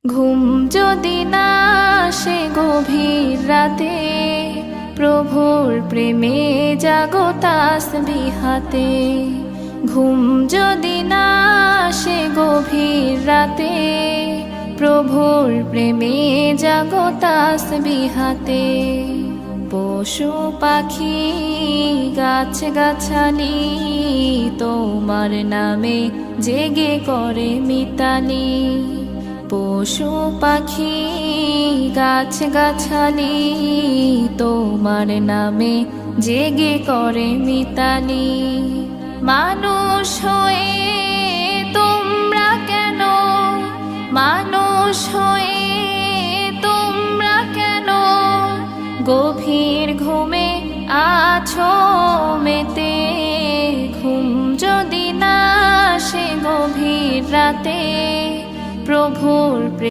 ঘুম যদি না আসে গভীর রাতে, প্রভুর প্রেমে জাগো তাসবিহাতে। ঘুম যদি না আসে গভীর রাতে, প্রভুর প্রেমে জাগো তাসবিহাতে। পশু পাখি গাছ গাছালি তোমার নামে জেগে করে মিতালি। পশু পাখি গাছ গাছালি তোমার নামে জেগে করে মিতালি। মানুষ হয়ে তোমরা কেন, মানুষ হয়ে তোমরা কেন গভীর ঘুমে আছো মেতে। ঘুম যদি না আসে গভীর রাতে, প্রভুর প্রেমে